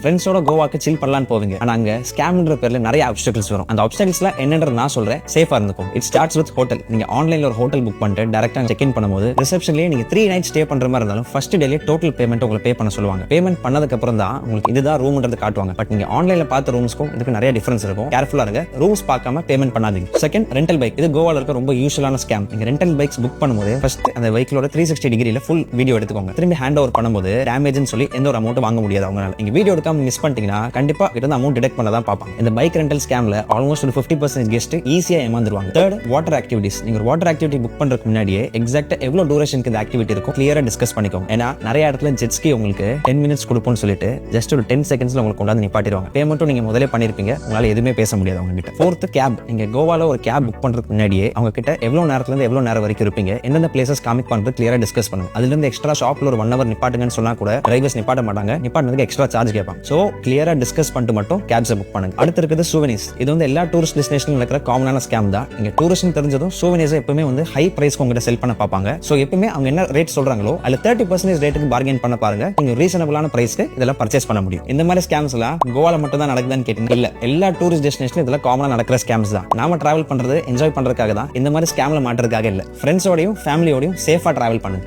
ஃப்ரெண்ட்ஸோட கோவாக்கு சில் பண்ணலான்னு போவீங்க. ஆனா அங்க ஸ்கேம்ன்ற பேர்ல நிறைய ஆப்ஸ்டக்கிள்ஸ் வரும். அந்த ஆப்ஸ்டக்கிள்ஸ்ல என்னன்றது நான் சொல்றேன், சேஃபா இருந்துக்கும். It starts with hotel. நீங்க ஆன்லைன்ல ஒரு ஹோட்டல் புக் பண்ணிட்டு டைரக்டா செக் இன் பண்ணும்போது ரிசப்ஷன்லயே நீங்க 3 நைட் ஸ்டே பண்ற மாதிரி இருந்தாலும் ஃபர்ஸ்ட் டேலயே டோட்டல் பேமெண்ட் உங்களுக்கு பே பண்ண சொல்லுவாங்க. பேமெண்ட் பண்ணதுக்கு அப்புறம் தான் உங்களுக்கு இதுதான் ரூம்ன்றது காட்டுவாங்க. பட் நீங்க ஆன்லைன்ல பார்த்த ரூம்ஸ்க்கும் இதுக்கு நிறைய டிஃபரன்ஸ் இருக்கும். கேர்ஃபுல்லா இருங்க. ரூம்ஸ் பார்க்காம பேமெண்ட் பண்ணாதீங்க. Second, rental bike. இது கோவால இருக்க ரொம்ப யூசுவலான ஸ்கேம். நீங்க ரெண்டல் பைக்ஸ் புக் பண்ணும்போது ஃபர்ஸ்ட் அந்த பைக்கோட 360 டிகிரில ஃபுல் வீடியோ எடுத்துக்கோங்க. திரும்பி ஹேண்ட் ஓவர் பண்ணும்போது டேமேஜ்னு சொல்லி எந்த ஒரு அமௌண்ட் வாங்க முடியாது அவங்களால. நீங்க வீடியோ எடுக்காம மிஸ் பண்ணிட்டீங்கன்னா கண்டிப்பா கிட்ட அமௌண்ட் டிடெக்ட் பண்ண தான் பார்ப்பாங்க. இந்த பைக் ரெண்டல் ஸ்கேம்ல ஆல்மோஸ்ட் ஒரு 50% கெஸ்ட் ஈஸியா ஏமாந்துருவாங்க. Third, water activities. நீங்க ஒரு வாட்டர் ஆக்டிவிட்டி புக் பண்றதுக்கு முன்னாடியே எக்ஸாக்ட்டா எவ்வளவு டியூரேஷனுக்கு இந்த ஆக்டிவிட்டி இருக்கும் கிளியரா டிஸ்கஸ் பண்ணிக்கோங்க. ஏன்னா நிறைய இடத்துல ஜெட் ஸ்கி உங்களுக்கு 10 மினிட்ஸ் கொடுப்போம்னு சொல்லிட்டு ஜஸ்ட் ஒரு 10 செகண்ட்ஸ்ல உங்களுக்கு கொண்டாந்து நிப்பாட்டிடுவாங்க. பேமெண்ட்டும் நீங்க முதல்ல பண்ணிருப்பீங்க, உங்களால எதுவுமே பேச முடியாது அவங்க கிட்ட. Fourth, gap. நீங்க கோவால ஒரு கேப் புக் பண்றதுக்கு முன்னாடியே அவங்க கிட்ட எவ்வளவு நேரத்துல இருந்து எவ்வளவு நேரம் வரைக்கும் இருப்பீங்க, எந்தெந்த பிளேசஸ் காமிக் பண்றது கிளியரா டிஸ்கஸ் பண்ணுங்க. அதுல இருந்து எக்ஸ்ட்ரா ஷாப்ல ஒரு 1 hour நிப்பாட்டுங்கன்னு சொன்னா கூட டிரைவர்ஸ் நிப்பாட்ட மாட்டாங்க. நிப்பாட்டினதுக்கு எக்ஸ்ட்ரா சார்ஜ் கேட்பாங்க. சோ கிளியரா டிஸ்கஸ் பண்ணிட்டு மட்டும் கேப்ஸை புக் பண்ணுங்க. அடுத்து இருக்குது சூவெனிர்ஸ். இது வந்து எல்லா டூரிஸ்ட் டெஸ்டினேஷன்ல இருக்கிற காமனான ஸ்கேம் தான். நீங்க டூரிஸ்ட் தெரிஞ்சதும் சூவெனிர்ஸ் எப்பவுமே வந்து ஹை பிரைஸ்க்கு உங்ககிட்ட செல் பண்ண பார்ப்பாங்க. சோ எப்பவுமே அவங்க என்ன ரேட் சொல்றாங்களோ அதுல 30% ரேட்டுக்கு பார்கெயின் பண்ண பாருங்க. நீங்க ரீசனபிளான பிரைஸ்க்கு இதெல்லாம் பர்ச்சேஸ் பண்ண முடியும். இந்த மாதிரி ஸ்கேம்ஸ் எல்லாம் கோவால மட்டும் தான் நடக்குதான்னு கேட்டீங்க, இல்ல எல்லா டூரிஸ்ட் டெஸ்டினேஷன்ல இதெல்லாம் காமனா நடக்கிற ஸ்கேம்ஸ் தான். நாம டிராவல் பண்றது என்ஜாய் பண்றதுக்காக தான், இந்த மாதிரி ஸ்கேம்ல மாட்டுறதுக்காக இல்ல. ஃப்ரெண்ட்ஸோடையும் ஃபேமிலியோடையும் சேஃபா டிராவல் பண்ணுங்க.